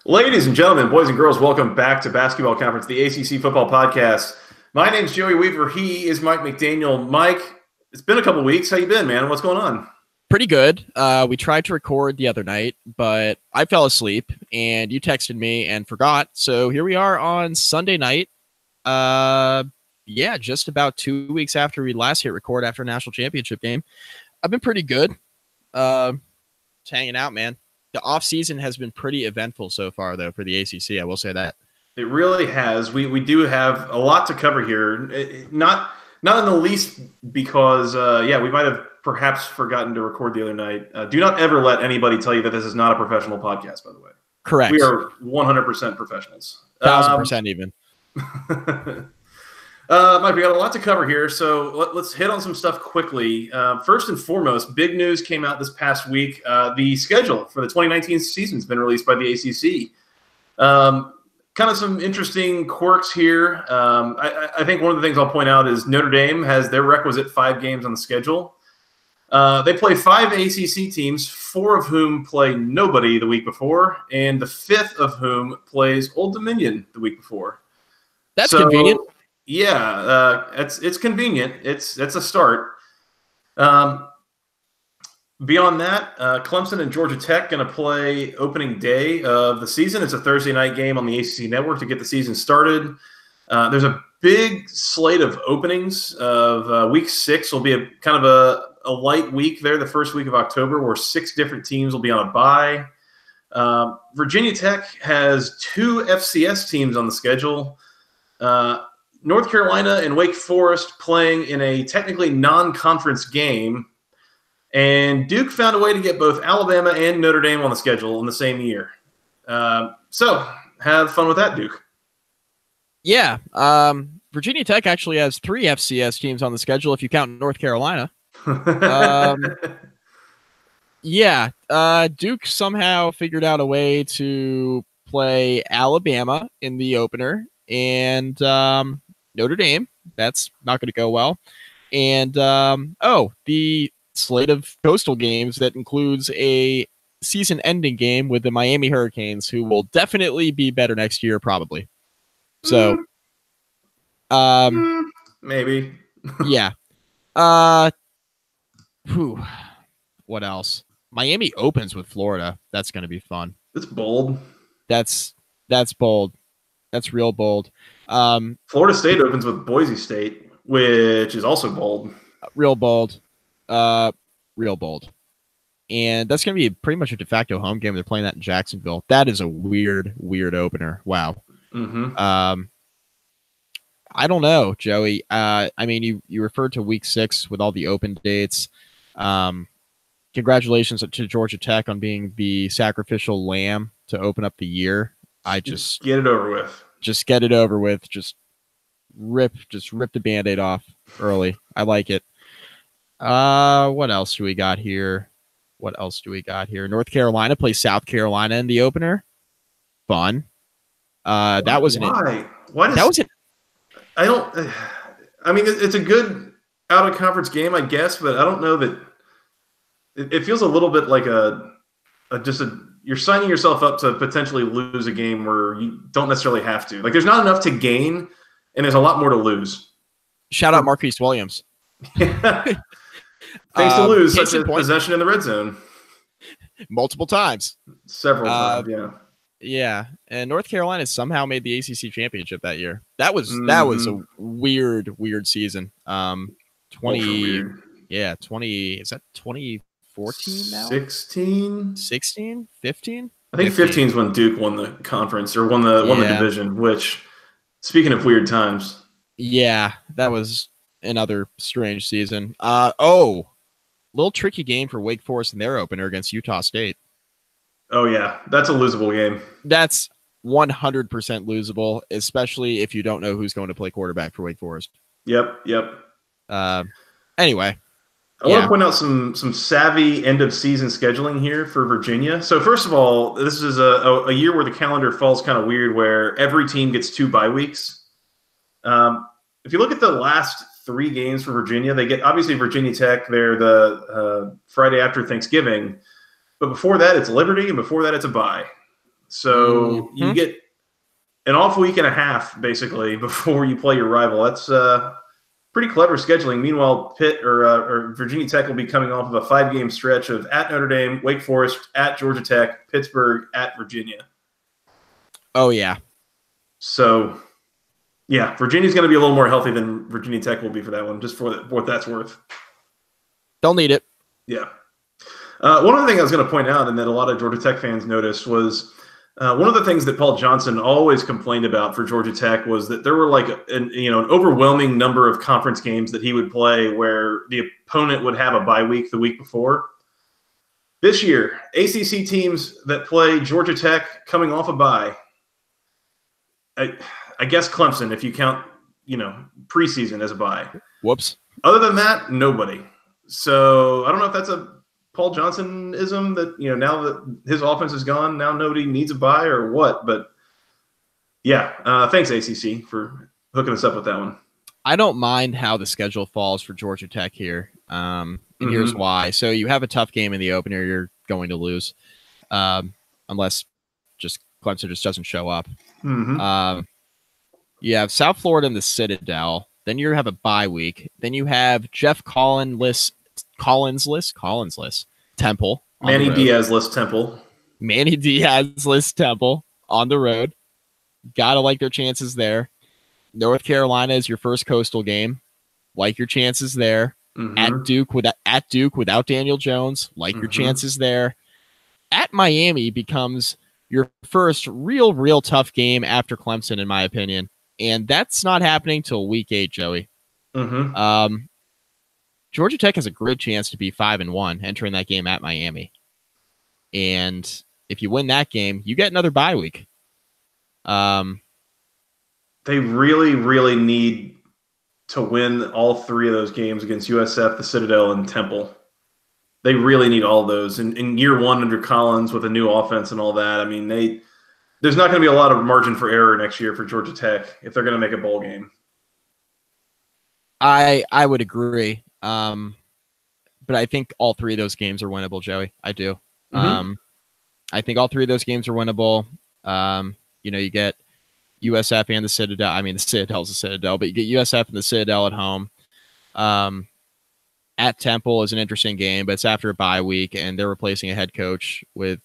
Ladies and gentlemen, boys and girls, welcome back to Basketball Conference, the ACC Football Podcast. My name's Joey Weaver. He is Mike McDaniel. Mike, it's been a couple weeks. How you been, man? What's going on? Pretty good. We tried to record the other night, but I fell asleep, and you texted me and forgot. So here we are on Sunday night. Just about 2 weeks after we last hit record after a national championship game. I've been pretty good. Just hanging out, man. The offseason has been pretty eventful so far, though, for the ACC. I will say that. It really has. We do have a lot to cover here. Not in the least because, we might have perhaps forgotten to record the other night. Do not ever let anybody tell you that this is not a professional podcast, by the way. Correct. We are 100% professionals. 1,000% even. Mike, we got a lot to cover here, so let's hit on some stuff quickly. First and foremost, big news came out this past week. The schedule for the 2019 season has been released by the ACC. Kind of some interesting quirks here. I think one of the things I'll point out is Notre Dame has their requisite 5 games on the schedule. They play 5 ACC teams, 4 of whom play nobody the week before, and the 5th of whom plays Old Dominion the week before. That's convenient. Yeah, it's convenient. It's a start. Beyond that, Clemson and Georgia Tech going to play opening day of the season. It's a Thursday night game on the ACC Network to get the season started. There's a big slate of openings of week 6 will be a kind of a light week there, the first week of October, where 6 different teams will be on a bye. Virginia Tech has 2 FCS teams on the schedule. North Carolina and Wake Forest playing in a technically non-conference game, and Duke found a way to get both Alabama and Notre Dame on the schedule in the same year. So have fun with that, Duke. Yeah. Virginia Tech actually has 3 FCS teams on the schedule if you count North Carolina. Duke somehow figured out a way to play Alabama in the opener and Notre Dame. That's not going to go well. And the slate of coastal games that includes a season-ending game with the Miami Hurricanes, who will definitely be better next year, probably. So, maybe. Yeah. What else? Miami opens with Florida. That's going to be fun. It's bold. That's bold. That's real bold. Florida State opens with Boise State, which is also bold. Real bold. Real bold. And that's going to be pretty much a de facto home game. They're playing that in Jacksonville. That is a weird opener. Wow. Mm-hmm. I don't know, Joey. You referred to week 6 with all the open dates. Congratulations to Georgia Tech on being the sacrificial lamb to open up the year. Just get it over with. Just get it over with. Just rip the Band-Aid off early. I like it. What else do we got here? North Carolina plays South Carolina in the opener. Fun. That was why? It's a good out of conference game, I guess, but I don't know that it feels a little bit like you're signing yourself up to potentially lose a game where you don't necessarily have to. Like, there's not enough to gain, and there's a lot more to lose. Shout out Marquise Williams. Things to lose, such as possession in the red zone. Multiple times. Several times, yeah. Yeah, and North Carolina somehow made the ACC championship that year. That was a weird season. 20 is that 2014 now? 16, 15? I think 15 is when Duke won the conference or won the division, which, speaking of weird times. Yeah, that was another strange season. Little tricky game for Wake Forest in their opener against Utah State. Oh, yeah. That's a losable game. That's 100% losable, especially if you don't know who's going to play quarterback for Wake Forest. Yep. Anyway. I want to point out some savvy end-of-season scheduling here for Virginia. So, first of all, this is a year where the calendar falls kind of weird, where every team gets 2 bye weeks. If you look at the last 3 games for Virginia, they get, obviously, Virginia Tech. They're the Friday after Thanksgiving. But before that, it's Liberty, and before that, it's a bye. So you get an off week and a half, basically, before you play your rival. That's pretty clever scheduling. Meanwhile, Pitt or Virginia Tech will be coming off of a 5-game stretch of at Notre Dame, Wake Forest, at Georgia Tech, Pittsburgh, at Virginia. Oh, yeah. So, yeah, Virginia's going to be a little more healthy than Virginia Tech will be for that one, just for what that's worth. They'll need it. Yeah. One other thing I was going to point out, and that a lot of Georgia Tech fans noticed, was one of the things that Paul Johnson always complained about for Georgia Tech was that there were like an overwhelming number of conference games that he would play where the opponent would have a bye week the week before. This year, ACC teams that play Georgia Tech coming off a bye, I guess Clemson, if you count, preseason as a bye. Whoops. Other than that, nobody. So I don't know if that's a Paul Johnson-ism that, now that his offense is gone, now nobody needs a bye or what. But, yeah, thanks, ACC, for hooking us up with that one. I don't mind how the schedule falls for Georgia Tech here. And here's why. So you have a tough game in the opener you're going to lose unless just Clemson just doesn't show up. You have South Florida and the Citadel. Then you have a bye week. Then you have Jeff Collinsless Temple. Manny Diaz-less Temple. Manny Diaz-less Temple on the road. Gotta like their chances there. North Carolina is your first coastal game. Like your chances there. At Duke without Daniel Jones. Like your chances there. At Miami becomes your first real tough game after Clemson, in my opinion. And that's not happening till week 8, Joey. Georgia Tech has a great chance to be 5-1 entering that game at Miami. And if you win that game, you get another bye week. They really need to win all 3 of those games against USF, the Citadel, and Temple. They really need all those. In year 1 under Collins with a new offense and all that, I mean, there's not going to be a lot of margin for error next year for Georgia Tech if they're going to make a bowl game. I would agree. But I think all 3 of those games are winnable, Joey. I do. I think all 3 of those games are winnable. You get USF and the Citadel. I mean, the Citadel's the Citadel, but you get USF and the Citadel at home. At Temple is an interesting game, but it's after a bye week, and they're replacing a head coach with,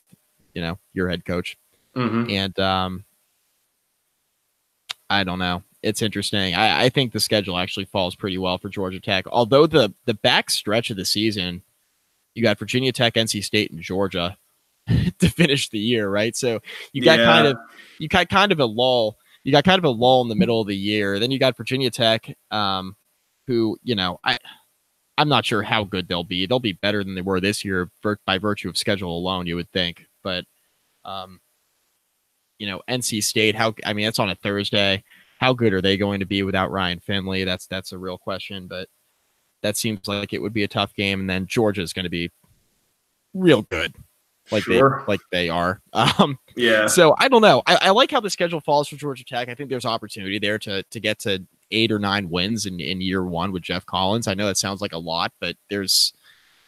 your head coach. And I don't know. It's interesting. I think the schedule actually falls pretty well for Georgia Tech. Although the back stretch of the season, you got Virginia Tech, NC State, and Georgia to finish the year, right? So you got kind of a lull. You got kind of a lull in the middle of the year. Then you got Virginia Tech, who I'm not sure how good they'll be. They'll be better than they were this year by virtue of schedule alone, you would think. But NC State, that's on a Thursday. How good are they going to be without Ryan Finley? That's a real question, but that seems like it would be a tough game. And then Georgia is going to be real good, like they are. Yeah. So I don't know. I like how the schedule falls for Georgia Tech. I think there's opportunity there to get to 8 or 9 wins in year 1 with Jeff Collins. I know that sounds like a lot, but there's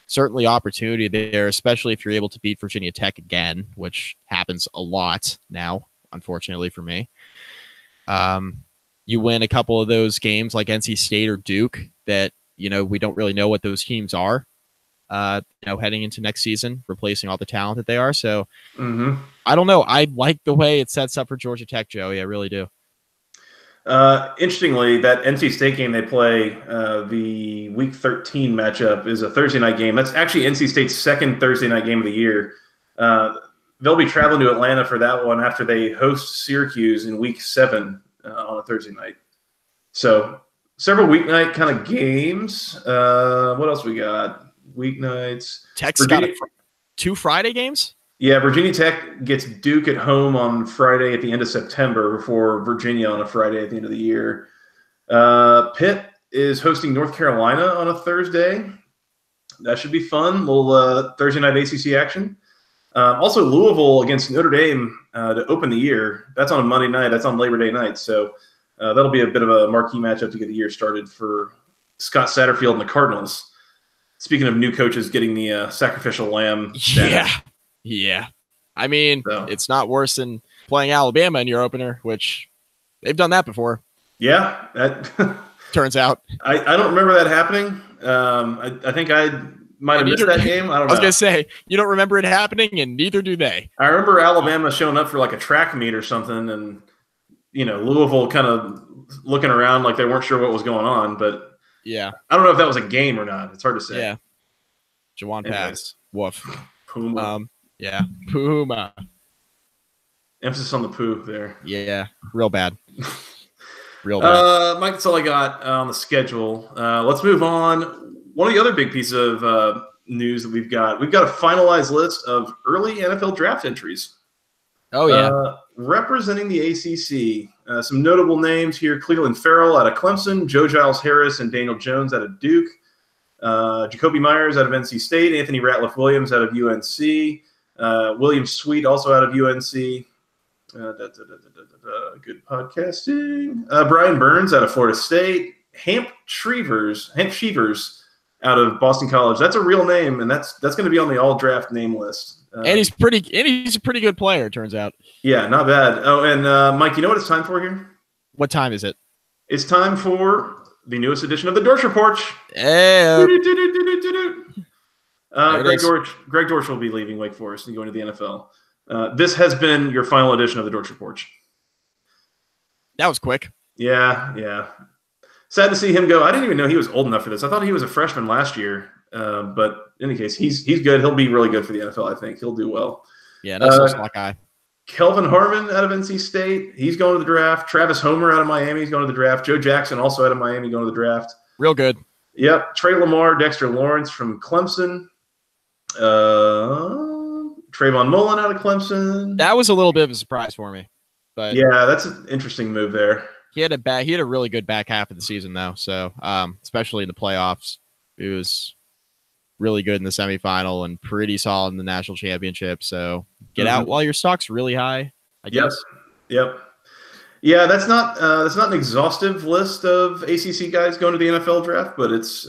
certainly opportunity there, especially if you're able to beat Virginia Tech again, which happens a lot now, unfortunately for me. You win a couple of those games like NC State or Duke that, we don't really know what those teams are, heading into next season, replacing all the talent that they are. So I don't know. I like the way it sets up for Georgia Tech, Joey. I really do. Interestingly, that NC State game they play, the Week 13 matchup, is a Thursday night game. That's actually NC State's second Thursday night game of the year. They'll be traveling to Atlanta for that one after they host Syracuse in Week 7 on a Thursday night. So several weeknight kind of games. What else we got? Weeknights. Tech's got 2 Friday games? Yeah, Virginia Tech gets Duke at home on Friday at the end of September before Virginia on a Friday at the end of the year. Pitt is hosting North Carolina on a Thursday. That should be fun. Little Thursday night ACC action. Also, Louisville against Notre Dame to open the year. That's on a Monday night. That's on Labor Day night. So that'll be a bit of a marquee matchup to get the year started for Scott Satterfield and the Cardinals. Speaking of new coaches getting the sacrificial lamb status. Yeah. I mean, it's not worse than playing Alabama in your opener, which they've done that before. Yeah, that turns out. I don't remember that happening. I think I might have missed that game. I don't know. I was going to say, you don't remember it happening, and neither do they. I remember Alabama showing up for like a track meet or something, and Louisville kind of looking around like they weren't sure what was going on. But yeah, I don't know if that was a game or not. It's hard to say. Yeah, Jawan pass. Woof. Puma. Yeah, Puma. Emphasis on the poo there. Yeah, real bad. Real bad. Mike, that's all I got on the schedule. Let's move on. One of the other big pieces of news that we've got a finalized list of early NFL draft entries. Oh, yeah. Representing the ACC, some notable names here: Cleveland Farrell out of Clemson, Joe Giles Harris and Daniel Jones out of Duke, Jacoby Myers out of NC State, Anthony Ratliff-Williams out of UNC, William Sweet also out of UNC. Good podcasting. Brian Burns out of Florida State, Hamp Shreevers out of Boston College. That's a real name, and that's going to be on the all draft name list. And he's a pretty good player, it turns out. Yeah, not bad. Oh, and Mike, you know what it's time for here? What time is it? It's time for the newest edition of the Dorsch Report. Greg Dorsch will be leaving Wake Forest and going to the NFL. This has been your final edition of the Dorsch Report. That was quick. Yeah. Sad to see him go. I didn't even know he was old enough for this. I thought he was a freshman last year. But in any case, he's good. He'll be really good for the NFL, I think. He'll do well. Yeah, that's a slot guy. Kelvin Harmon out of NC State. He's going to the draft. Travis Homer out of Miami. He's going to the draft. Joe Jackson also out of Miami going to the draft. Real good. Yep. Trey Lamar, Dexter Lawrence from Clemson. Trayvon Mullen out of Clemson. That was a little bit of a surprise for me. But yeah, that's an interesting move there. He had a really good back half of the season, though. So, especially in the playoffs, he was really good in the semifinal and pretty solid in the national championship. So, get out while your stock's really high, I guess. Yep. Yeah, that's not an exhaustive list of ACC guys going to the NFL draft, but it's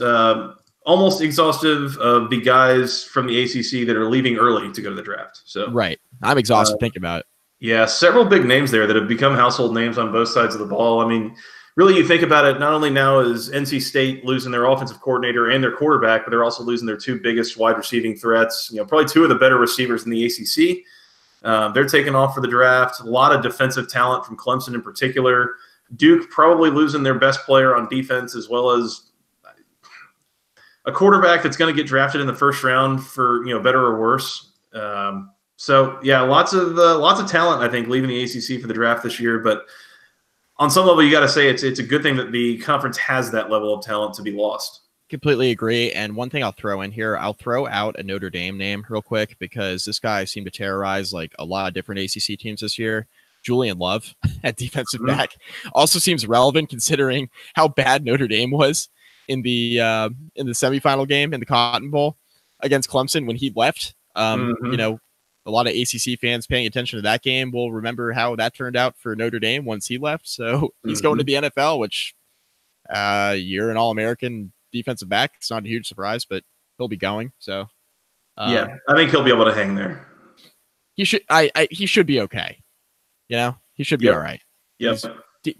almost exhaustive of the guys from the ACC that are leaving early to go to the draft. So, right, I'm exhausted thinking about it. Yeah, several big names there that have become household names on both sides of the ball. I mean, really, you think about it, not only now is NC State losing their offensive coordinator and their quarterback, but they're also losing their two biggest wide receiving threats, probably two of the better receivers in the ACC. They're taking off for the draft. A lot of defensive talent from Clemson in particular. Duke probably losing their best player on defense, as well as a quarterback that's going to get drafted in the first round for, better or worse. So yeah, lots of talent, I think, leaving the ACC for the draft this year. But on some level, you got to say it's a good thing that the conference has that level of talent to be lost. Completely agree. And one thing I'll throw in here, I'll throw out a Notre Dame name real quick because this guy seemed to terrorize like a lot of different ACC teams this year. Julian Love at defensive back also seems relevant considering how bad Notre Dame was in the semifinal game in the Cotton Bowl against Clemson when he left. A lot of ACC fans paying attention to that game will remember how that turned out for Notre Dame once he left. So he's going to the NFL, which you're an All-American defensive back. It's not a huge surprise, but he'll be going. So yeah, I think he'll be able to hang there. He should. He should be okay. He should be all right. Yep.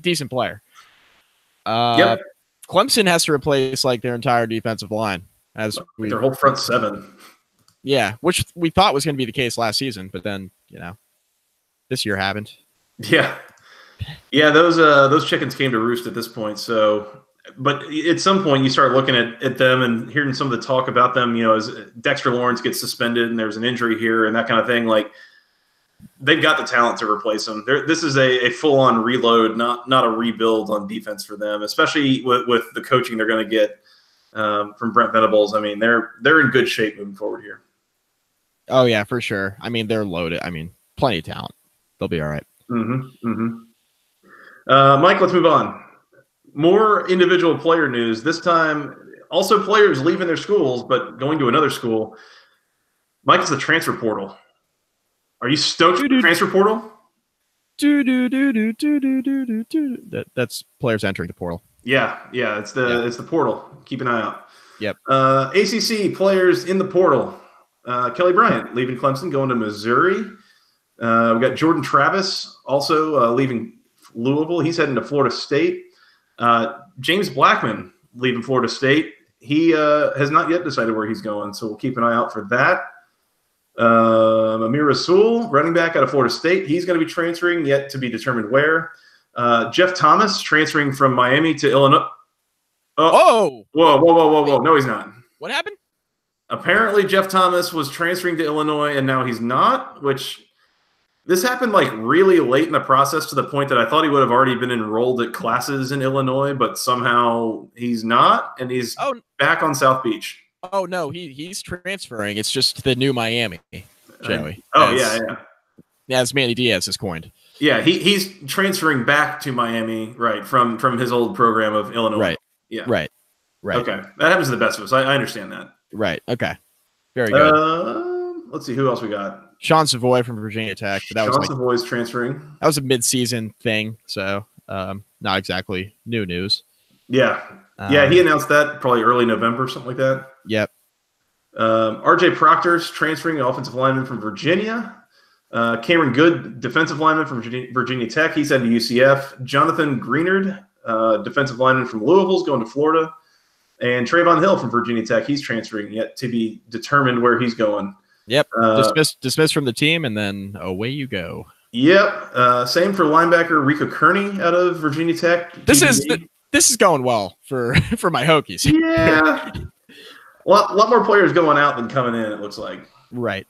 Decent player. Clemson has to replace like their entire defensive line their whole front seven. Yeah, which we thought was going to be the case last season, but then this year happened. Yeah, those chickens came to roost at this point. So, but at some point you start looking at them and hearing some of the talk about them. As Dexter Lawrence gets suspended and there's an injury here and that kind of thing. Like they've got the talent to replace him. This is a full-on reload, not a rebuild on defense for them, especially with the coaching they're going to get from Brent Venables. I mean, they're in good shape moving forward here. Oh, yeah, for sure. I mean, they're loaded. I mean, plenty of talent. They'll be all right. Mike, let's move on. More individual player news. This time, also players leaving their schools, but going to another school. Mike, it's the transfer portal. Are you stoked for the transfer portal? That's players entering the portal. Yeah, it's the portal. Keep an eye out. Yep. ACC players in the portal. Kelly Bryant leaving Clemson, going to Missouri. We got Jordan Travis also leaving Louisville. He's heading to Florida State. James Blackman leaving Florida State. He has not yet decided where he's going, so we'll keep an eye out for that. Amir Rasul, running back out of Florida State. He's going to be transferring, yet to be determined where. Jeff Thomas transferring from Miami to Illinois. Oh! Whoa. No, he's not. What happened? Apparently, Jeff Thomas was transferring to Illinois, and now he's not, which this happened like really late in the process to the point that I thought he would have already been enrolled at classes in Illinois, but somehow he's not, and he's back on South Beach. Oh, no, he's transferring. It's just the new Miami, Joey. Yeah. As Manny Diaz has coined. Yeah, he's transferring back to Miami, right, from his old program of Illinois. Right. Yeah. Right. Okay. That happens to the best of us. I understand that. Right. Okay. Very good. Let's see who else we got. Sean Savoy from Virginia Tech. But Sean Savoy's transferring. That was a mid-season thing, so not exactly new news. Yeah. He announced that probably early November, something like that. Yep. RJ Proctor's transferring, an offensive lineman from Virginia. Cameron Good, defensive lineman from Virginia Tech. He's heading to UCF. Jonathan Greenard, defensive lineman from Louisville, is going to Florida. And Trayvon Hill from Virginia Tech, he's transferring, yet to be determined where he's going. Yep. Dismissed from the team, and then away you go. Yep. Same for linebacker Rico Kearney out of Virginia Tech. This is going well for my Hokies. Yeah. A lot more players going out than coming in, it looks like. Right.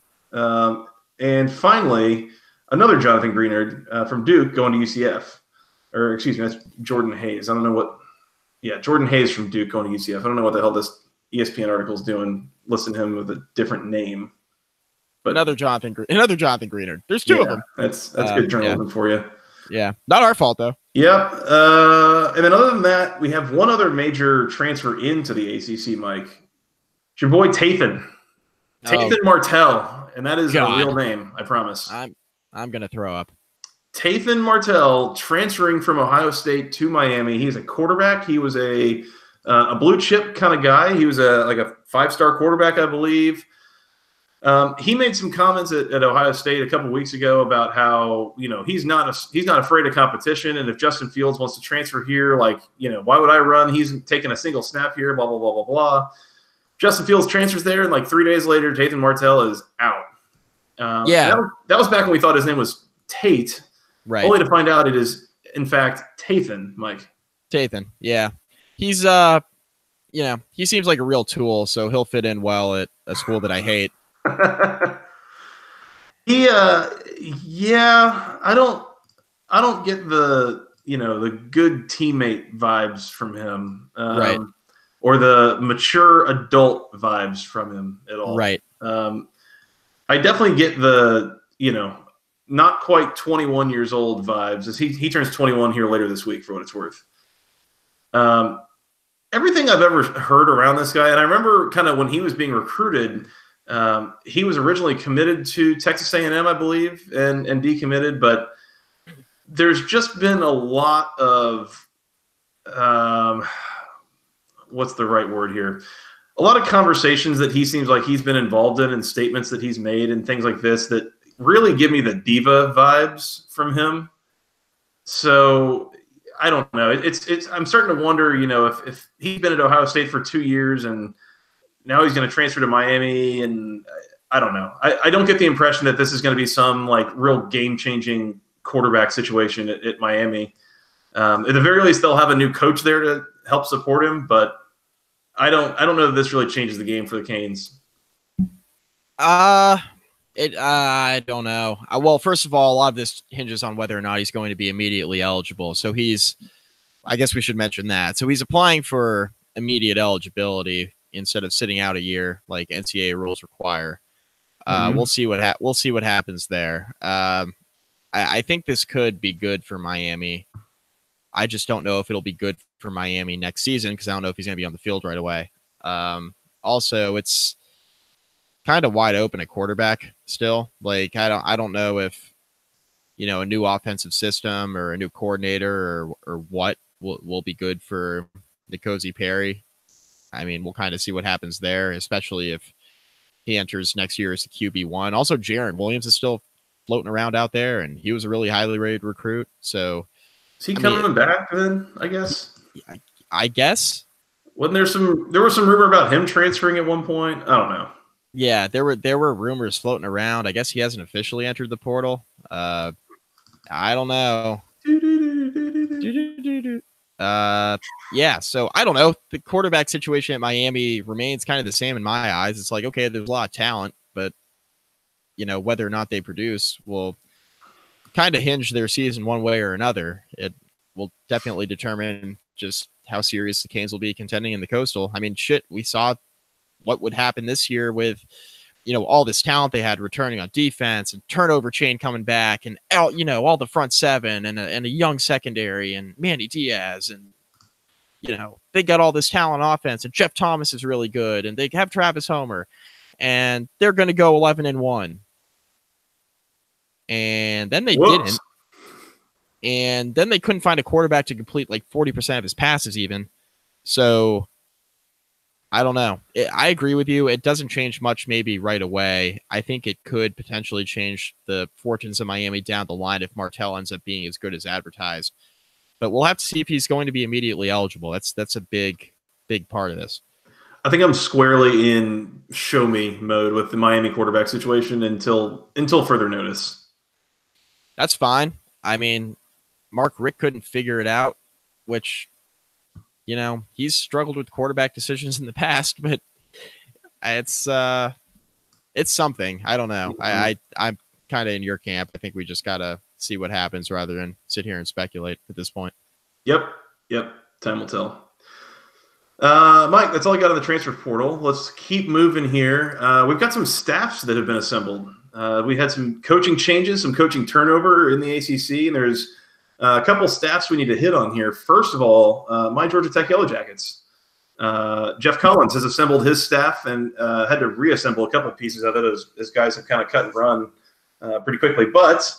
And finally, another Jonathan Greenard from Duke going to UCF. Or, excuse me, that's Jordan Hayes. I don't know what – yeah, Jordan Hayes from Duke going to UCF. I don't know what the hell this ESPN article is doing, listing him with a different name. But another Jonathan Greenard. There's two of them. That's good journalism for you. Yeah. Not our fault, though. Yep. And then other than that, we have one other major transfer into the ACC, Mike. It's your boy Tathan. Tathan Martell. And that is a real name, I promise. I'm going to throw up. Tathan Martell transferring from Ohio State to Miami. He's a quarterback. He was a blue chip kind of guy. He was a 5-star quarterback, I believe. He made some comments at Ohio State a couple of weeks ago about how, he's not afraid of competition. And if Justin Fields wants to transfer here, why would I run? He's taking a single snap here, blah, blah, blah, blah, blah. Justin Fields transfers there, and 3 days later, Tathan Martell is out. That was back when we thought his name was Tate. Right. Only to find out it is, in fact, Tathan, Mike. Tathan, yeah. He's, he seems like a real tool, so he'll fit in well at a school that I hate. I don't get the good teammate vibes from him. Right. Or the mature adult vibes from him at all. Right. I definitely get the, not quite 21 years old vibes, as he turns 21 here later this week, for what it's worth. Everything I've ever heard around this guy, and I remember kind of when he was being recruited, he was originally committed to Texas A&M, I believe, and decommitted, but there's just been a lot of what's the right word here? A lot of conversations that he seems like he's been involved in, and statements that he's made and things like this that really give me the diva vibes from him. So I don't know. I'm starting to wonder, if he's been at Ohio State for 2 years and now he's going to transfer to Miami, and I don't know. I don't get the impression that this is going to be some real game-changing quarterback situation at Miami. At the very least, they'll have a new coach there to help support him, but I don't know that this really changes the game for the Canes. I don't know. Well, first of all, a lot of this hinges on whether or not he's going to be immediately eligible. So I guess we should mention that. So he's applying for immediate eligibility instead of sitting out a year like NCAA rules require. We'll see what happens there. I think this could be good for Miami. I just don't know if it'll be good for Miami next season, because I don't know if he's going to be on the field right away. Also, it's kind of wide open at quarterback still. I don't know if a new offensive system or a new coordinator or what will be good for N'Kosi Perry. I mean, we'll kind of see what happens there, especially if he enters next year as the QB1. Also, Jaron Williams is still floating around out there, and he was a really highly rated recruit. So is he coming back then? I guess. I guess. Wasn't there was some rumor about him transferring at one point? I don't know. Yeah, there were rumors floating around. I guess he hasn't officially entered the portal. I don't know. Yeah, so I don't know. The quarterback situation at Miami remains kind of the same in my eyes. It's like, okay, there's a lot of talent, but whether or not they produce will kind of hinge their season one way or another. It will definitely determine just how serious the Canes will be contending in the Coastal. I mean, shit, we saw what would happen this year with, all this talent they had returning on defense and turnover chain coming back and out, all the front seven and a young secondary and Manny Diaz and, they got all this talent on offense and Jeff Thomas is really good and they have Travis Homer and they're going to go 11-1. And then they didn't. And then they couldn't find a quarterback to complete like 40% of his passes even. So I don't know. I agree with you. It doesn't change much maybe right away. I think it could potentially change the fortunes of Miami down the line if Martell ends up being as good as advertised. But we'll have to see if he's going to be immediately eligible. That's a big part of this. I think I'm squarely in show me mode with the Miami quarterback situation until further notice. That's fine. I mean, Mark Richt couldn't figure it out, which he's struggled with quarterback decisions in the past, but it's something. I don't know. I'm kind of in your camp. I think we just gotta see what happens rather than sit here and speculate at this point. Yep. Time will tell. Mike, that's all I got on the transfer portal. Let's keep moving here. We've got some staffs that have been assembled. We had some coaching changes, some coaching turnover in the ACC, and there's a couple staffs we need to hit on here. First of all, my Georgia Tech Yellow Jackets. Jeff Collins has assembled his staff and had to reassemble a couple of pieces of it as guys have kind of cut and run pretty quickly. But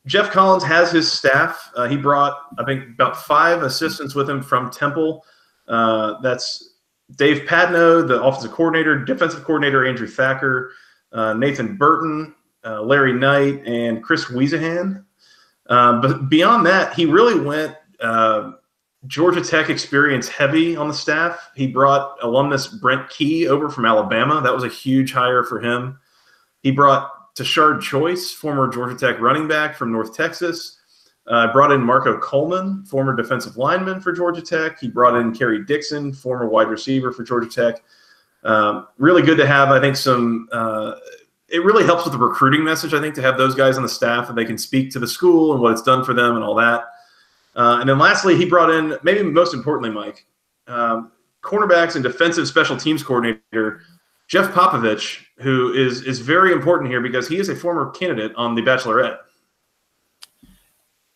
Jeff Collins has his staff. He brought, I think, about 5 assistants with him from Temple. That's Dave Padno, the offensive coordinator, defensive coordinator Andrew Thacker, Nathan Burton, Larry Knight, and Chris Wiesahan. But beyond that, he really went Georgia Tech experience heavy on the staff. He brought alumnus Brent Key over from Alabama. That was a huge hire for him. He brought Tashard Choice, former Georgia Tech running back from North Texas. Brought in Marco Coleman, former defensive lineman for Georgia Tech. He brought in Kerry Dixon, former wide receiver for Georgia Tech. Really good to have, I think, some it really helps with the recruiting message, I think, to have those guys on the staff and they can speak to the school and what it's done for them and all that. And then lastly, he brought in, maybe most importantly, Mike, cornerbacks and defensive special teams coordinator Jeff Popovich, who is very important here because he is a former candidate on the Bachelorette.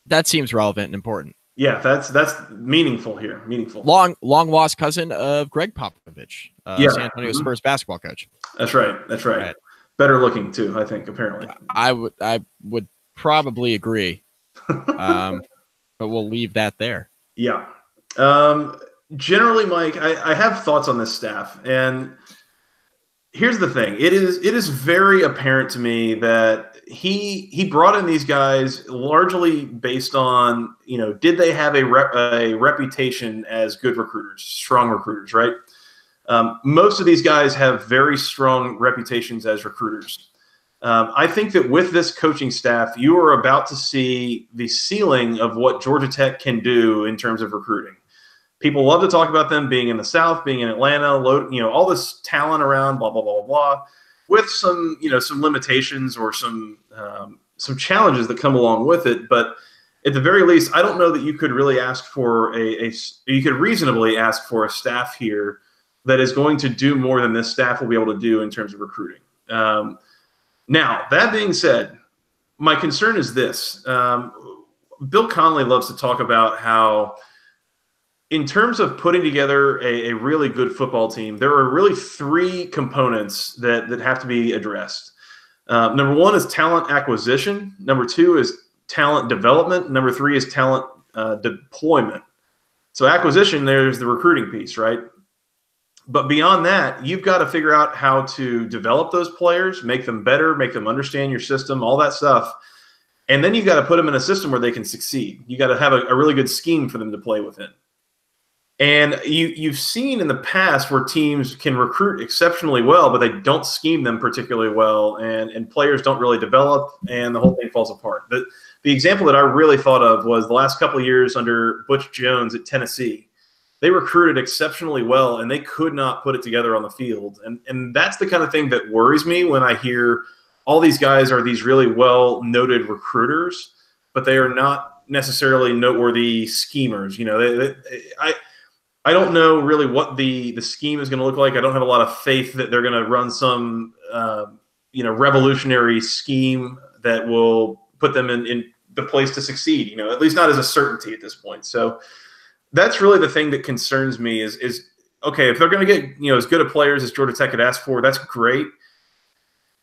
That seems relevant and important. Yeah, that's meaningful here. Meaningful. Long lost cousin of Greg Popovich, San Antonio Spurs basketball coach. That's right. Right. Better looking too, I think. Apparently, I would probably agree, but we'll leave that there. Yeah. Generally, Mike, I have thoughts on this staff, and here's the thing: it is very apparent to me that he brought in these guys largely based on did they have a reputation as good recruiters, strong recruiters, right? Most of these guys have very strong reputations as recruiters. I think that with this coaching staff, you are about to see the ceiling of what Georgia Tech can do in terms of recruiting. People love to talk about them being in the South, being in Atlanta, all this talent around, blah, blah, blah, blah, blah, with some limitations or some challenges that come along with it. But at the very least, I don't know that you could really ask for you could reasonably ask for a staff here that is going to do more than this staff will be able to do in terms of recruiting. Now, that being said, my concern is this. Bill Connolly loves to talk about how in terms of putting together a really good football team, there are really 3 components that have to be addressed. Number 1 is talent acquisition. Number 2 is talent development. Number 3 is talent deployment. So acquisition, there's the recruiting piece, right? But beyond that, you've got to figure out how to develop those players, make them better, make them understand your system, all that stuff. And then you've got to put them in a system where they can succeed. You got to have a really good scheme for them to play within. And you've seen in the past where teams can recruit exceptionally well, but they don't scheme them particularly well, and players don't really develop, and the whole thing falls apart. The example that I really thought of was the last couple of years under Butch Jones at Tennessee. They recruited exceptionally well, and they could not put it together on the field. And that's the kind of thing that worries me when I hear all these guys are these really well-noted recruiters, but they are not necessarily noteworthy schemers. I don't know really what the scheme is going to look like. I don't have a lot of faith that they're going to run some revolutionary scheme that will put them in the place to succeed. At least not as a certainty at this point. So that's really the thing that concerns me is okay, if they're going to get as good a players as Georgia Tech had asked for, that's great.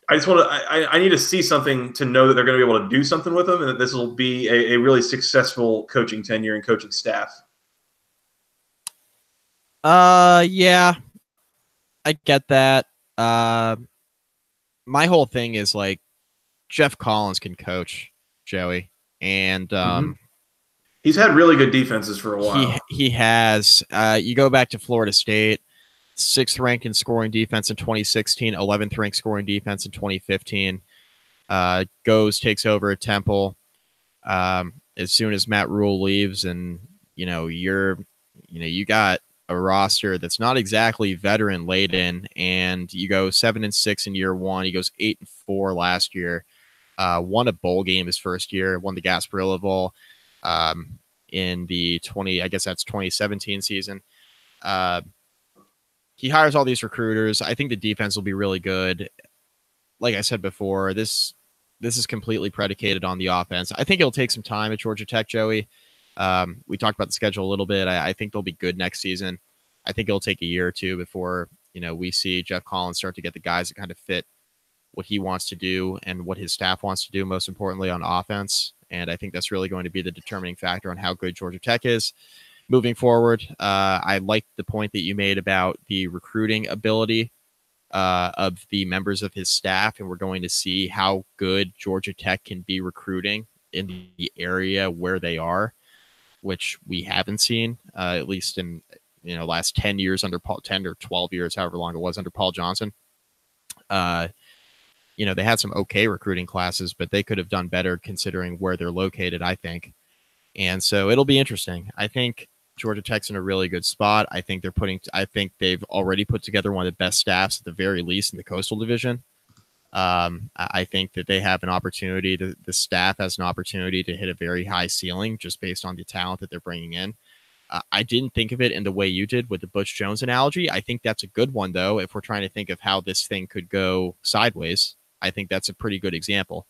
I just want to. I need to see something to know that they're going to be able to do something with them, and that this will be a really successful coaching tenure and coaching staff. Yeah, I get that. My whole thing is like Jeff Collins can coach, Joey, and he's had really good defenses for a while. He has. You go back to Florida State, 6th ranked in scoring defense in 2016, 11th ranked scoring defense in 2015. Takes over at Temple as soon as Matt Rule leaves, and you got a roster that's not exactly veteran laden, and you go 7-6 in year one. He goes 8-4 last year. Won a bowl game his first year. Won the Gasparilla Bowl in the 2017 season. He hires all these recruiters. I think the defense will be really good. Like I said before, this is completely predicated on the offense. I think it'll take some time at Georgia Tech, Joey. We talked about the schedule a little bit. I think they'll be good next season. I think it'll take a year or two before we see Jeff Collins start to get the guys that kind of fit what he wants to do and what his staff wants to do, most importantly on offense. And I think that's really going to be the determining factor on how good Georgia Tech is moving forward. I like the point that you made about the recruiting ability of the members of his staff, and we're going to see how good Georgia Tech can be recruiting in the area where they are, which we haven't seen, at least in last 10 years under 10 or 12 years, however long it was under Paul Johnson. They had some okay recruiting classes, but they could have done better considering where they're located, I think. And so it'll be interesting. I think Georgia Tech's in a really good spot. I think they've already put together one of the best staffs at the very least in the Coastal Division. I think that they have an opportunity the staff has an opportunity to hit a very high ceiling just based on the talent that they're bringing in. I didn't think of it in the way you did with the Butch Jones analogy. I think that's a good one, though. If we're trying to think of how this thing could go sideways, I think that's a pretty good example.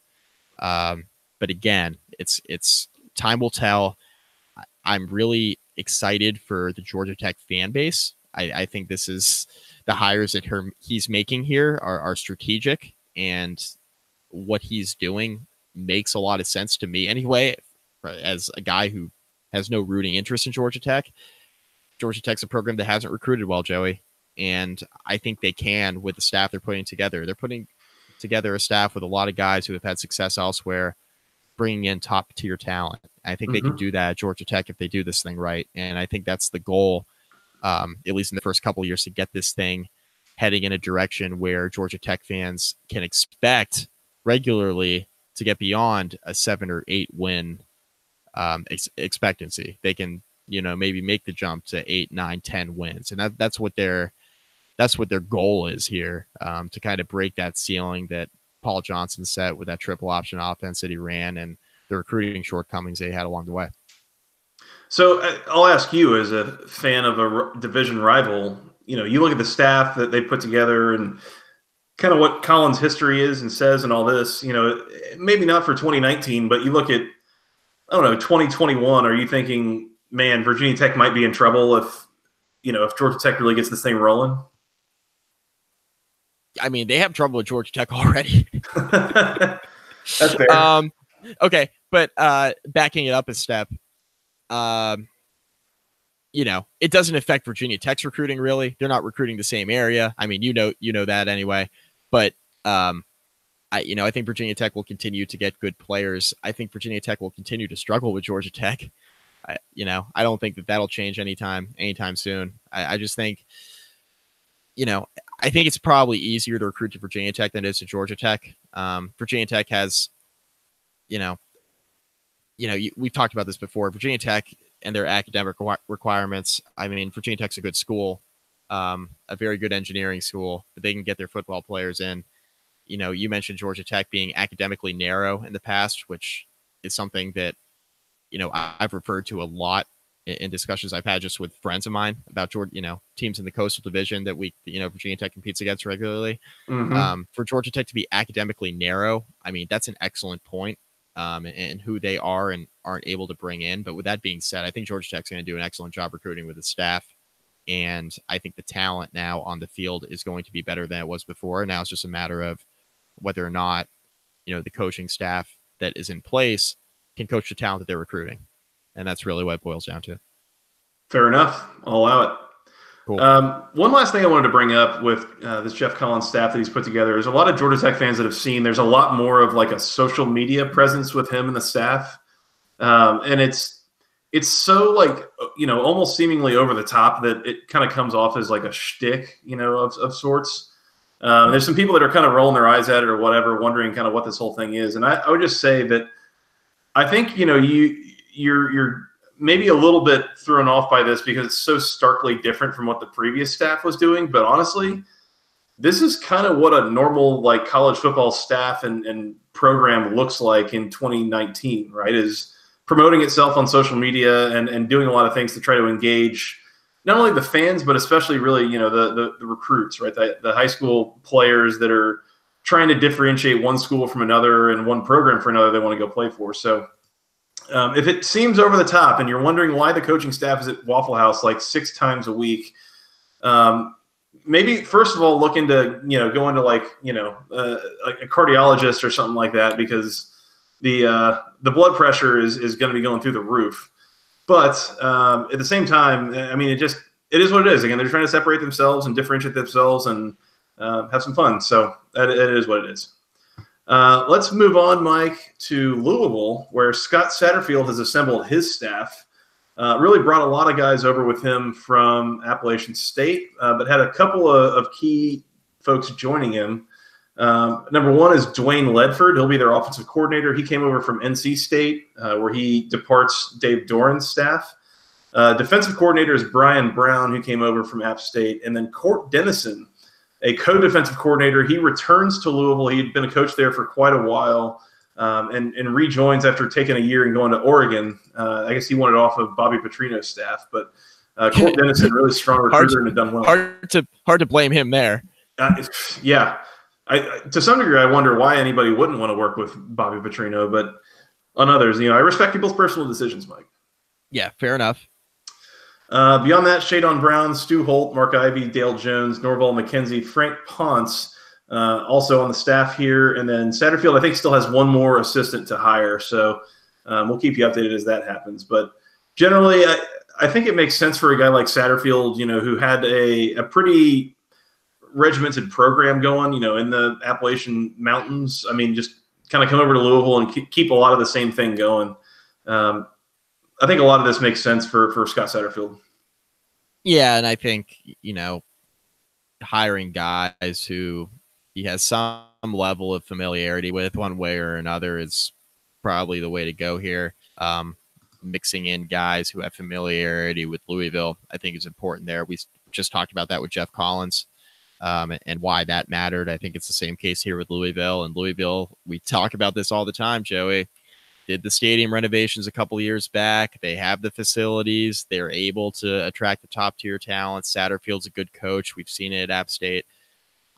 But again, it's time will tell. I'm really excited for the Georgia Tech fan base. I think this is the hires that he's making here are strategic, and what he's doing makes a lot of sense to me anyway. As a guy who has no rooting interest in Georgia Tech, Georgia Tech's a program that hasn't recruited well, Joey, and I think they can with the staff they're putting together. They're putting together a staff with a lot of guys who have had success elsewhere, bringing in top tier talent. I think they can do that at Georgia Tech if they do this thing right. And I think that's the goal, at least in the first couple of years, to get this thing heading in a direction where Georgia Tech fans can expect regularly to get beyond a 7 or 8 win expectancy. They can, maybe make the jump to 8, 9, 10 wins. And that's what their goal is here, to kind of break that ceiling that Paul Johnson set with that triple option offense that he ran and the recruiting shortcomings they had along the way. So I'll ask you, as a fan of a division rival, you look at the staff that they put together and kind of what Collins' history is and says and all this, maybe not for 2019, but you look at, 2021, are you thinking, man, Virginia Tech might be in trouble if Georgia Tech really gets this thing rolling? I mean, they have trouble with Georgia Tech already. That's fair. Okay, but backing it up a step, I think Georgia Tech, if they can get this thing going, they're going to be in trouble. I think Georgia Tech is in a really good spot. I think they've already put together one of the best staffs at the very least in the Coastal Division. Like I said before, this is completely predicated on the offense. I think the defense will be really good. it doesn't affect Virginia Tech's recruiting really. They're not recruiting the same area. I mean, you know that anyway. But I think Virginia Tech will continue to get good players. I think Virginia Tech will continue to struggle with Georgia Tech. I don't think that'll change anytime soon. I just think, I think it's probably easier to recruit to Virginia Tech than it is to Georgia Tech. Virginia Tech has, we've talked about this before. Virginia Tech and their academic requirements. I mean, Virginia Tech's a good school, a very good engineering school, but they can get their football players in. You mentioned Georgia Tech being academically narrow in the past, which is something that, I've referred to a lot in discussions I've had just with friends of mine about teams in the Coastal Division that Virginia Tech competes against regularly. Mm-hmm. For Georgia Tech to be academically narrow, I mean, that's an excellent point. And who they are and aren't able to bring in. But with that being said, I think Georgia Tech's going to do an excellent job recruiting with its staff. And I think the talent now on the field is going to be better than it was before. Now it's just a matter of whether or not, the coaching staff that is in place can coach the talent that they're recruiting. And that's really what it boils down to. Fair enough. I'll allow it. Cool. One last thing I wanted to bring up with this Jeff Collins staff that he's put together is a lot of Georgia Tech fans that have seen there's a lot more of like a social media presence with him and the staff. And it's so like, almost seemingly over the top that it kind of comes off as like a shtick, of sorts. There's some people that are kind of rolling their eyes at it or whatever, wondering kind of what this whole thing is. And I would just say that I think, you're maybe a little bit thrown off by this because it's so starkly different from what the previous staff was doing. But honestly, this is kind of what a normal like college football staff and program looks like in 2019, right? Is promoting itself on social media and doing a lot of things to try to engage not only the fans, but especially really, the recruits, right? The high school players that are trying to differentiate one school from another and one program for another they want to go play for. So if it seems over the top and you're wondering why the coaching staff is at Waffle House like 6 times a week, maybe first of all look into go into like a cardiologist or something like that, because the blood pressure is going to be going through the roof. But at the same time, I mean, it is what it is. Again, they're trying to separate themselves and differentiate themselves and have some fun. So it is what it is. Let's move on, Mike, to Louisville, where Scott Satterfield has assembled his staff. Really brought a lot of guys over with him from Appalachian State, but had a couple of key folks joining him. Number one is Dwayne Ledford. He'll be their offensive coordinator. He came over from NC State, where he departs Dave Doran's staff. Defensive coordinator is Brian Brown, who came over from App State. And then Court Dennison, a co-defensive coordinator. He returns to Louisville. He'd been a coach there for quite a while and rejoins after taking a year and going to Oregon. I guess he wanted off of Bobby Petrino's staff. But Court Dennison, really strong recruiter and had done well. Hard to blame him there. Yeah. To some degree, I wonder why anybody wouldn't want to work with Bobby Petrino. But on others, I respect people's personal decisions, Mike. Yeah, fair enough. Beyond that, Shadon Brown, Stu Holt, Mark Ivey, Dale Jones, Norval McKenzie, Frank Ponce, also on the staff here. And then Satterfield, I think, still has one more assistant to hire. So we'll keep you updated as that happens. But generally, I think it makes sense for a guy like Satterfield, who had a pretty regimented program going, in the Appalachian Mountains. I mean, just kind of come over to Louisville and keep a lot of the same thing going. I think a lot of this makes sense for Scott Satterfield. Yeah, and I think, hiring guys who he has some level of familiarity with one way or another is probably the way to go here. Mixing in guys who have familiarity with Louisville, I think is important there. We just talked about that with Jeff Collins and why that mattered. I think it's the same case here with Louisville. And Louisville, we talk about this all the time, Joey. Did the stadium renovations a couple of years back. They have the facilities. They're able to attract the top-tier talent. Satterfield's a good coach. We've seen it at App State.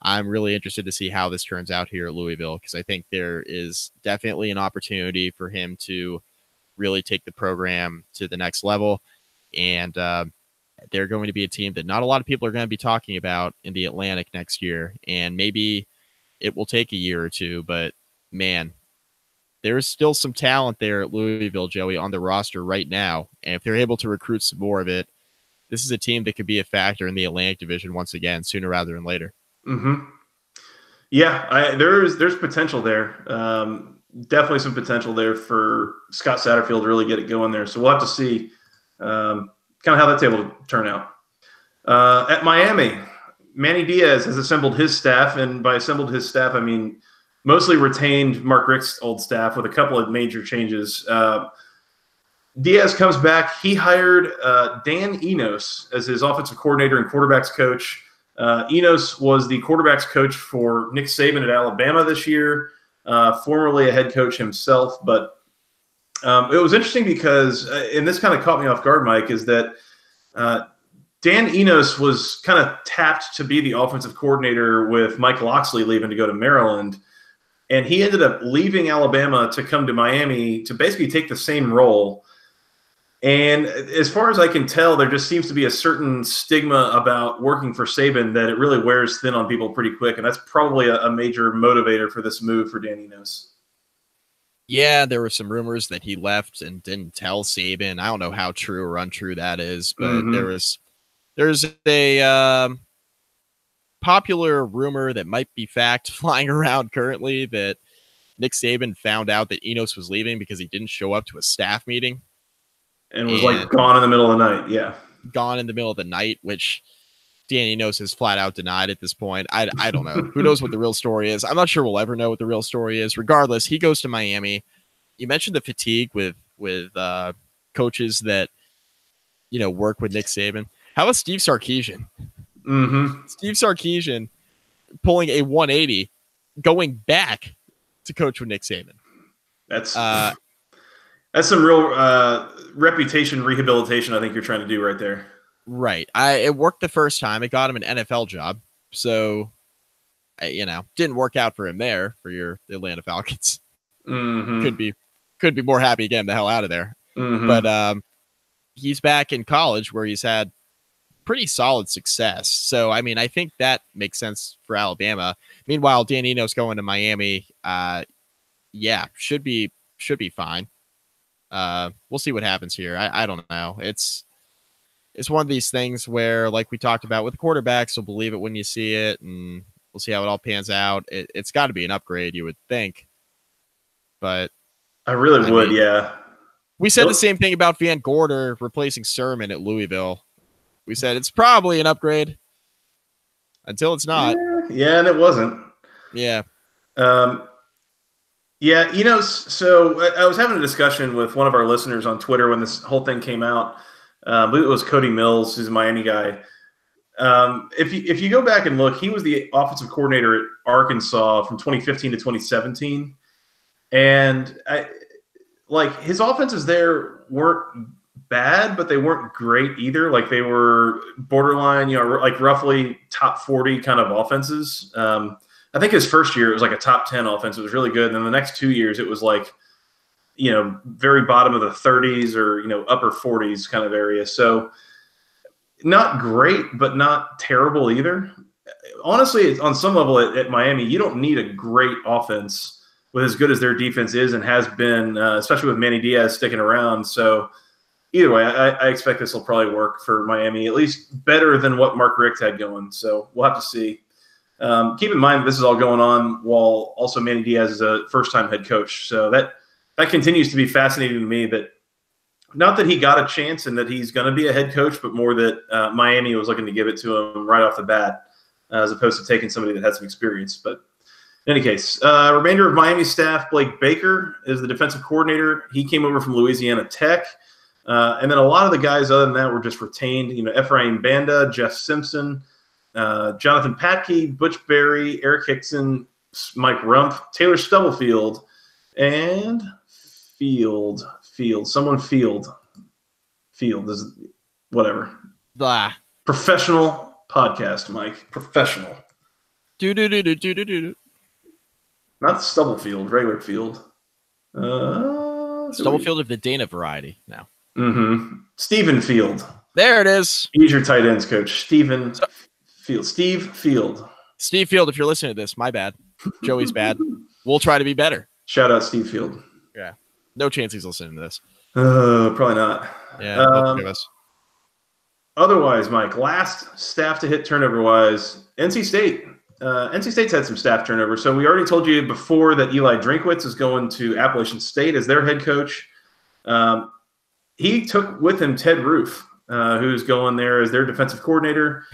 I'm really interested to see how this turns out here at Louisville, because I think there is definitely an opportunity for him to really take the program to the next level. And they're going to be a team that not a lot of people are going to be talking about in the Atlantic next year. And maybe it will take a year or two, but man, there's still some talent there at Louisville, Joey, on the roster right now. And if they're able to recruit some more of it, this is a team that could be a factor in the Atlantic Division once again, sooner rather than later. Mm-hmm. Yeah, there's potential there. Definitely some potential there for Scott Satterfield to really get it going there. So we'll have to see kind of how that's able to turn out. At Miami, Manny Diaz has assembled his staff, and by assembled his staff, I mean mostly retained Mark Richt's old staff with a couple of major changes. Diaz comes back. He hired Dan Enos as his offensive coordinator and quarterbacks coach. Enos was the quarterbacks coach for Nick Saban at Alabama this year, formerly a head coach himself. But it was interesting because, and this kind of caught me off guard, Mike, is that Dan Enos was kind of tapped to be the offensive coordinator with Mike Locksley leaving to go to Maryland. And he ended up leaving Alabama to come to Miami to basically take the same role. And as far as I can tell, there just seems to be a certain stigma about working for Saban that it really wears thin on people pretty quick. And that's probably a major motivator for this move for Dan Enos. Yeah, there were some rumors that he left and didn't tell Saban. I don't know how true or untrue that is, but there's a popular rumor that might be fact flying around currently that Nick Saban found out that Enos was leaving because he didn't show up to a staff meeting. And was like gone in the middle of the night. Yeah. Gone in the middle of the night, which Dan Enos has flat out denied at this point. I don't know. Who knows what the real story is? I'm not sure we'll ever know what the real story is. Regardless, he goes to Miami. You mentioned the fatigue with coaches that, work with Nick Saban. How about Steve Sarkisian? Mm-hmm. Steve Sarkisian pulling a 180, going back to coach with Nick Saban. That's some real reputation rehabilitation I think you're trying to do right there. Right. It worked the first time. It got him an NFL job. So, didn't work out for him there for the Atlanta Falcons. Mm-hmm. Could be more happy getting the hell out of there. Mm-hmm. But he's back in college where he's had pretty solid success. So, I mean, I think that makes sense for Alabama. Meanwhile, Dan Enos going to Miami, should be fine. We'll see what happens here. I don't know. It's one of these things where, like we talked about with quarterbacks, you'll believe it when you see it, and we'll see how it all pans out. It's got to be an upgrade, you would think. But I really would, yeah. We said the same thing about Van Gorder replacing Sermon at Louisville. We said it's probably an upgrade until it's not. Yeah, and it wasn't. Yeah. Yeah, so I was having a discussion with one of our listeners on Twitter when this whole thing came out. I believe it was Cody Mills, who's a Miami guy. If you go back and look, he was the offensive coordinator at Arkansas from 2015 to 2017. And his offenses there weren't bad, but they weren't great either. Like they were borderline, like roughly top 40 kind of offenses. I think his first year it was like a top 10 offense. It was really good. And then the next 2 years it was like, very bottom of the 30s or, upper 40s kind of area. So not great, but not terrible either. Honestly, on some level at Miami, you don't need a great offense with as good as their defense is and has been, especially with Manny Diaz sticking around. So either way, I expect this will probably work for Miami, at least better than what Mark Richt had going. So we'll have to see. Keep in mind this is all going on while also Manny Diaz is a first-time head coach. So that continues to be fascinating to me, that not that he got a chance and that he's going to be a head coach, but more that Miami was looking to give it to him right off the bat as opposed to taking somebody that had some experience. But in any case, remainder of Miami staff, Blake Baker is the defensive coordinator. He came over from Louisiana Tech. And then a lot of the guys other than that were just retained, Ephraim Banda, Jeff Simpson, Jonathan Patke, Butch Berry, Eric Hickson, Mike Rumpf, Taylor Stubblefield, and Field is whatever. Blah. Professional podcast, Mike. Professional. Not Stubblefield, regular field. Stubblefield of the Dana variety now. Mm-hmm. Stephen Field. There it is. He's your tight ends coach. Steve Field. Steve Field, if you're listening to this, my bad. Joey's bad. We'll try to be better. Shout out Steve Field. Yeah. No chance he's listening to this. Probably not. Yeah. Give us. Otherwise, Mike, last staff to hit turnover-wise, NC State. NC State's had some staff turnover. So we already told you before that Eli Drinkwitz is going to Appalachian State as their head coach. He took with him Ted Roof, who's going there as their defensive coordinator.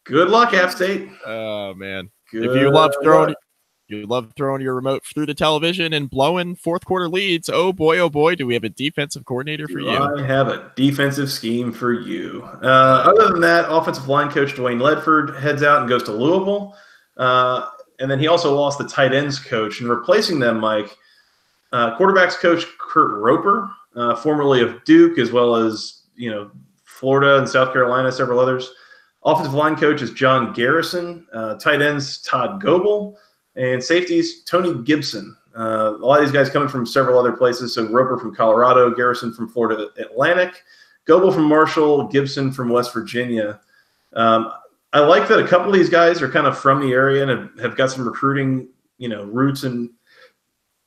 Good luck, App State. Oh, man. Good if you love throwing your remote through the television and blowing fourth quarter leads, oh boy, do we have a defensive coordinator for you. I have a defensive scheme for you. Other than that, offensive line coach Dwayne Ledford heads out and goes to Louisville. And then he also lost the tight ends coach. And replacing them, Mike, quarterbacks coach Kurt Roper, formerly of Duke, as well as Florida and South Carolina, several others. Offensive line coach is John Garrison. Tight ends Todd Goebel. And safeties, Tony Gibson. A lot of these guys coming from several other places. So Roper from Colorado, Garrison from Florida Atlantic, Goebel from Marshall, Gibson from West Virginia. I like that a couple of these guys are kind of from the area and have got some recruiting, roots in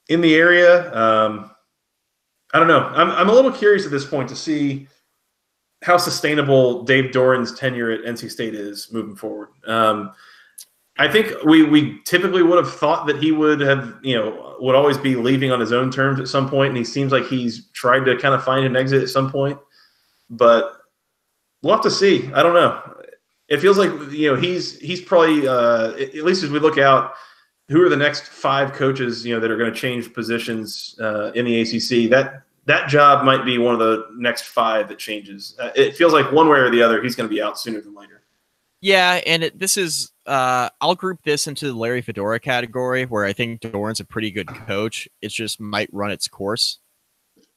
the area. I don't know. I'm a little curious at this point to see how sustainable Dave Doran's tenure at NC State is moving forward. I think we typically would have thought that he would have, would always be leaving on his own terms at some point, and he seems like he's tried to kind of find an exit at some point. But we'll have to see. I don't know. It feels like he's probably at least as we look out, who are the next 5 coaches that are going to change positions in the ACC? That job might be one of the next 5 that changes. It feels like one way or the other, he's going to be out sooner than later. Yeah, and this is I'll group this into the Larry Fedora category, where I think Doran's a pretty good coach. It just might run its course.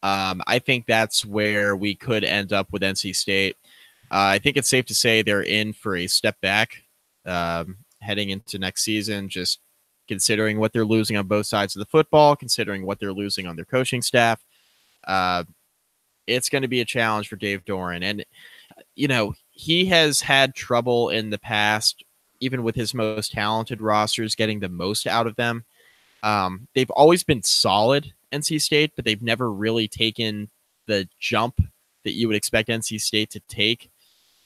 I think that's where we could end up with NC State. I think it's safe to say they're in for a step back heading into next season, just considering what they're losing on both sides of the football, considering what they're losing on their coaching staff. It's going to be a challenge for Dave Doran. And, he has had trouble in the past, even with his most talented rosters, getting the most out of them. They've always been solid, NC State, but they've never really taken the jump that you would expect NC State to take,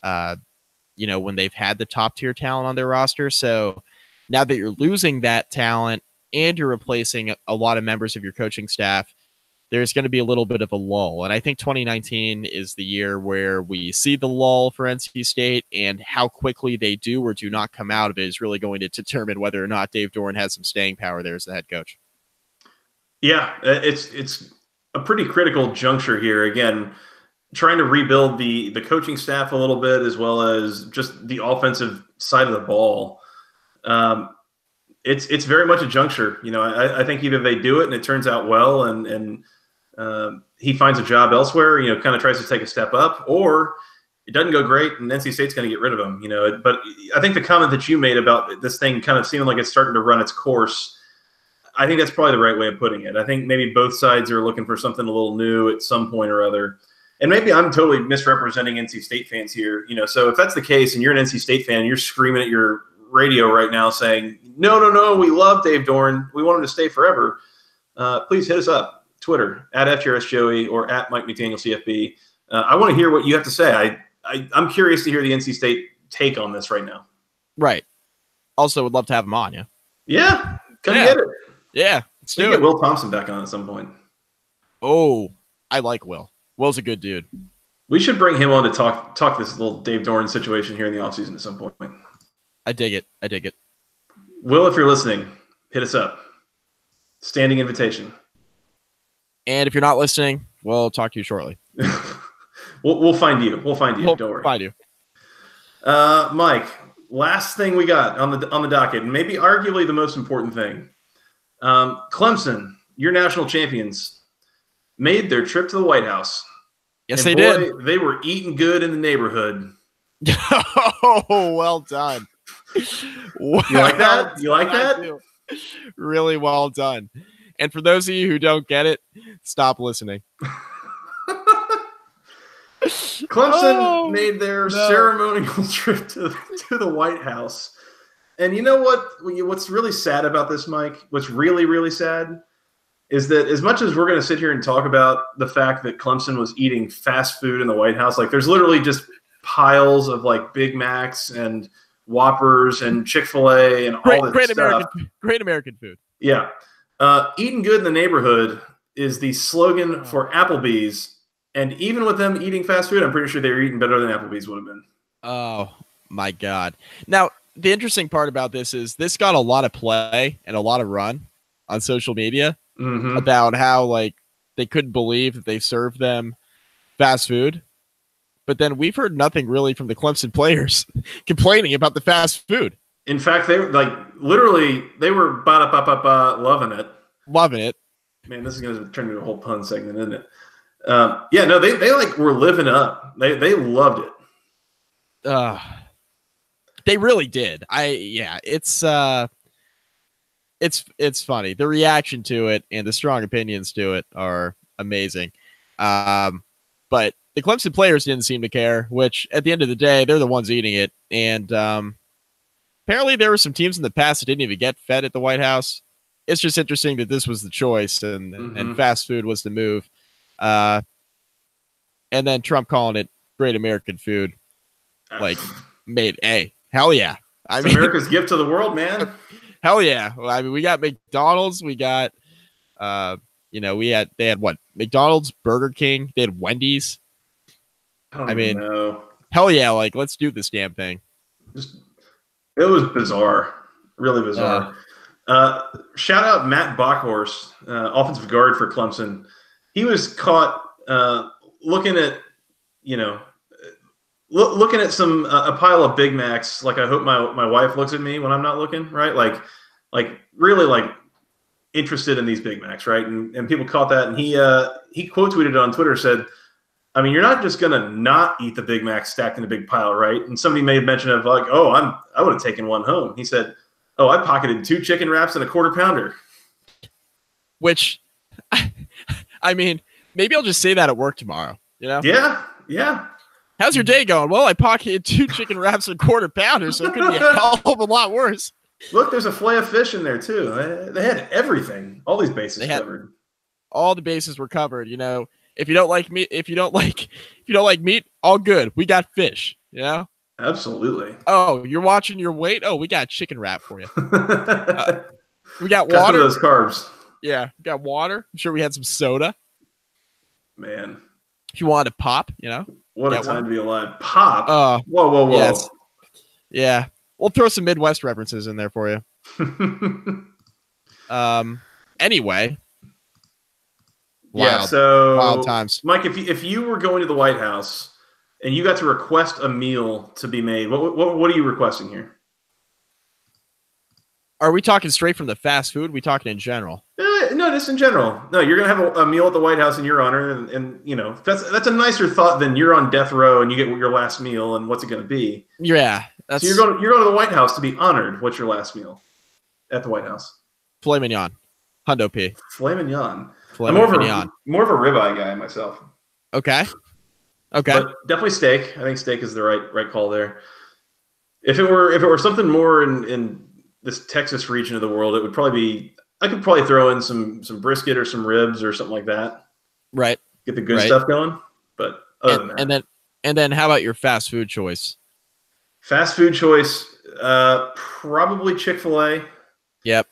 when they've had the top tier talent on their roster. So now that you're losing that talent and you're replacing a lot of members of your coaching staff, there's going to be a little bit of a lull. And I think 2019 is the year where we see the lull for NC State, and how quickly they do or do not come out of it is really going to determine whether or not Dave Doran has some staying power there as the head coach. Yeah, it's a pretty critical juncture here. Again, trying to rebuild the coaching staff a little bit, as well as just the offensive side of the ball. It's very much a juncture. I think either they do it and it turns out well, and he finds a job elsewhere, kind of tries to take a step up, or it doesn't go great and NC State's going to get rid of him, But I think the comment that you made about this thing kind of seeming like it's starting to run its course, I think that's probably the right way of putting it. I think maybe both sides are looking for something a little new at some point or other. And maybe I'm totally misrepresenting NC State fans here, So if that's the case and you're an NC State fan, you're screaming at your radio right now saying, no, we love Dave Doran. We want him to stay forever. Please hit us up. Twitter, @FGRSJoey or @MikeMcDanielCFB. I want to hear what you have to say. I'm curious to hear the NC State take on this right now. Right. Also, would love to have him on, yeah? Yeah. Come get it. Yeah. Let's do it. Get Will Thompson back on at some point. Oh, I like Will. Will's a good dude. We should bring him on to talk this little Dave Doran situation here in the offseason at some point. I dig it. Will, if you're listening, hit us up. Standing invitation. And if you're not listening, we'll talk to you shortly. We'll find you. Don't worry. We'll find you. Mike, last thing we got on the docket, and maybe arguably the most important thing. Clemson, your national champions, made their trip to the White House. Yes, they did. They were eating good in the neighborhood. Oh, well done. You like that? You like that? Really well done. And for those of you who don't get it, stop listening. Clemson made their ceremonial trip to the White House. And you know what? What's really sad about this, Mike? What's really, really sad is that as much as we're going to sit here and talk about the fact that Clemson was eating fast food in the White House, like there's literally just piles of like Big Macs and Whoppers and Chick-fil-A and all this stuff. Great American food. Yeah. Eating good in the neighborhood is the slogan for Applebee's. And even with them eating fast food, I'm pretty sure they were eating better than Applebee's would have been. Oh, my God. Now, the interesting part about this is this got a lot of play and a lot of run on social media about how, like, they couldn't believe that they served them fast food. But then we've heard nothing really from the Clemson players complaining about the fast food. In fact, they like literally they were loving it. Loving it. Man, this is going to turn into a whole pun segment, isn't it? Yeah, no, they like were living up. They loved it. They really did. It's funny. The reaction to it and the strong opinions to it are amazing. But the Clemson players didn't seem to care, which at the end of the day, they're the ones eating it. And apparently there were some teams in the past that didn't even get fed at the White House. It's just interesting that this was the choice and fast food was the move. And then Trump calling it great American food, like hell yeah. I mean, America's gift to the world, man. Hell yeah. Well, I mean, we got McDonald's, we got, they had what? McDonald's, Burger King, they had Wendy's. I mean, know. Hell yeah. Like, let's do this damn thing. It was bizarre. Really bizarre. Shout out Matt Bockhorst, offensive guard for Clemson. He was caught looking at, looking at a pile of Big Macs. Like I hope my wife looks at me when I'm not looking, right? Like really like interested in these Big Macs, right? And people caught that, and he quote tweeted it on Twitter, said, I mean, you're not just gonna not eat the Big Mac stacked in a big pile, right? And somebody made mention of like, I would have taken one home. He said, I pocketed 2 chicken wraps and a quarter pounder. Which, I mean, maybe I'll just say that at work tomorrow. Yeah. How's your day going? Well, I pocketed 2 chicken wraps and a quarter pounder, so it could be a hell of a lot worse. Look, there's a fillet of fish in there too. They had everything. All these bases covered. All the bases were covered. If you don't like meat, if you don't like meat, all good. We got fish. Absolutely. Oh, you're watching your weight? Oh, we got a chicken wrap for you. We got water. Water. Those carbs. Yeah, we got water. I'm sure we had some soda. Man. If you wanted to pop, What a time to be alive. Pop. Whoa. Yes. Yeah. We'll throw some Midwest references in there for you. Anyway. Wild times. Mike, if you were going to the White House and you got to request a meal to be made, what are you requesting here? Are we talking straight from the fast food? Are we talking in general? No, just in general. No, you're going to have a meal at the White House in your honor. And that's a nicer thought than you're on death row and you get your last meal and what's it going to be. Yeah. So you're going to the White House to be honored. What's your last meal at the White House? Filet mignon. Hundo P. Filet mignon. I'm more of a ribeye guy myself. Okay. But definitely steak. I think steak is the right call there. If it were something more in this Texas region of the world, it would probably be. I could probably throw in some brisket or some ribs or something like that. Right. Get the good stuff going. But other than that, and then how about your fast food choice? Fast food choice, probably Chick-fil-A. Yep.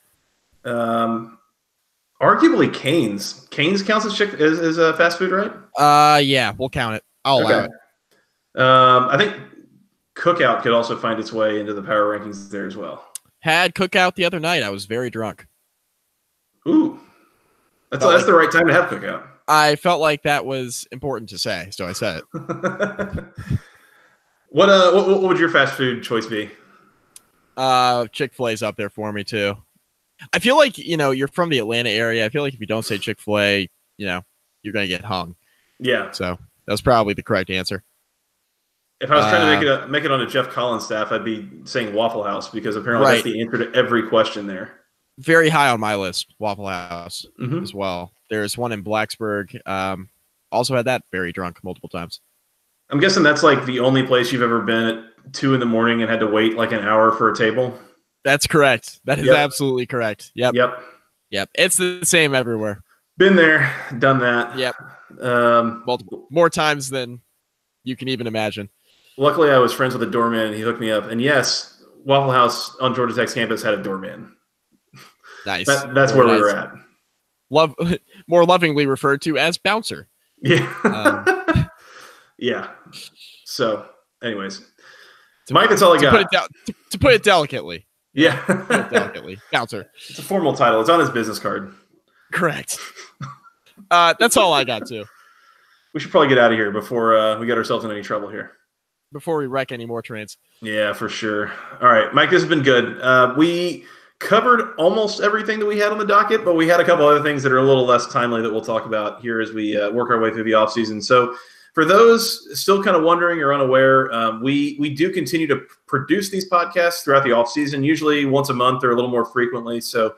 Arguably Cane's. Cane's counts as a fast food, right? Yeah, we'll count it. I'll allow it. I think Cookout could also find its way into the power rankings there as well. Had Cookout the other night. I was very drunk. Ooh. That's the right time to have Cookout. I felt like that was important to say, so I said it. What would your fast food choice be? Chick-fil-A's up there for me too. I feel like, you're from the Atlanta area. I feel like if you don't say Chick-fil-A, you're going to get hung. Yeah. So that was probably the correct answer. If I was trying to make it on a Jeff Collins staff, I'd be saying Waffle House because apparently that's the answer to every question there. Very high on my list, Waffle House as well. There's one in Blacksburg. Also had that very drunk multiple times. I'm guessing that's like the only place you've ever been at 2 a.m. and had to wait like an hour for a table. That's correct. That is absolutely correct. Yep. It's the same everywhere. Been there, done that. Yep. Multiple more times than you can even imagine. Luckily, I was friends with a doorman, and he hooked me up. And yes, Waffle House on Georgia Tech's campus had a doorman. Nice. That's where we were at. More lovingly referred to as bouncer. Yeah. Yeah. So, anyways, Mike, that's all I got. To put it delicately. Yeah. Put it delicately. Bouncer. It's a formal title. It's on his business card. Correct. That's all I got too. We should probably get out of here before we get ourselves in any trouble here. Before we wreck any more trains. Yeah, for sure. All right, Mike, this has been good. We covered almost everything that we had on the docket, but we had a couple other things that are a little less timely that we'll talk about here as we work our way through the offseason. So for those still kind of wondering or unaware, we do continue to produce these podcasts throughout the offseason, usually once a month or a little more frequently. So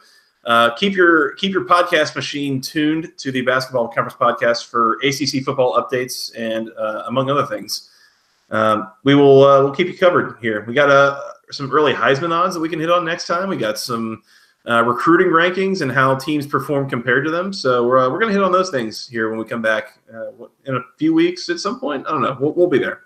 keep your podcast machine tuned to the Basketball Conference podcast for ACC football updates and among other things. We'll keep you covered here. We got some early Heisman odds that we can hit on next time. We got some recruiting rankings and how teams perform compared to them. So we're going to hit on those things here when we come back in a few weeks at some point. I don't know. We'll be there.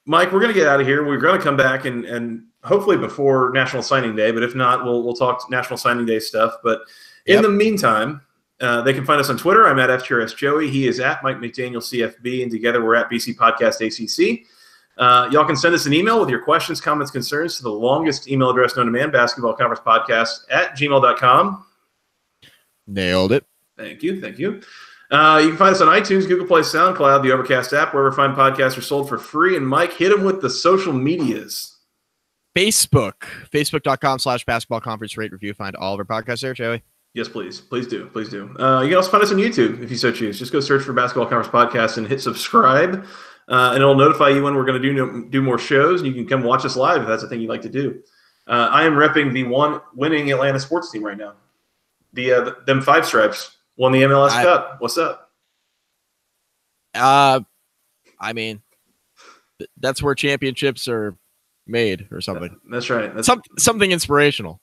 Mike, we're going to get out of here. We're going to come back and hopefully before National Signing Day, but if not, we'll talk National Signing Day stuff. But in the meantime, they can find us on Twitter. I'm at FTRSJoey. He is at Mike McDaniel CFB, and together we're at BC Podcast ACC. Y'all can send us an email with your questions, comments, concerns to the longest email address known to man, basketballconferencepodcast@gmail.com. Nailed it. Thank you. You can find us on iTunes, Google Play, SoundCloud, the Overcast app, wherever fine podcasts are sold for free. And Mike, hit them with the social medias. Facebook.com/basketball conference rate review. Find all of our podcasts there, Joey. Yes, please. Please do. You can also find us on YouTube if you so choose. Just go search for Basketball Conference Podcast and hit subscribe, and it'll notify you when we're going to do more shows, and you can come watch us live if that's the thing you'd like to do. I am repping the one winning Atlanta sports team right now. Them Five Stripes won the MLS Cup. What's up? I mean, that's where championships are made or something. That's right. That's something inspirational.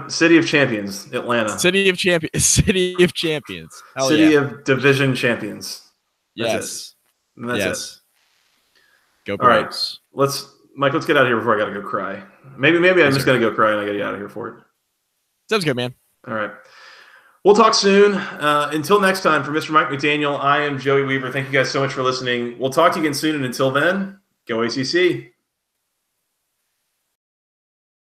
City of Champions, Atlanta. City of Champions. Hell City of Division Champions. That's it. Go Braves. All right. Mike, let's get out of here before I got to go cry. Maybe I'm just going to go cry and I got to get out of here for it. Sounds good, man. All right. We'll talk soon. Until next time, for Mr. Mike McDaniel, I am Joey Weaver. Thank you guys so much for listening. We'll talk to you again soon, and until then, go ACC.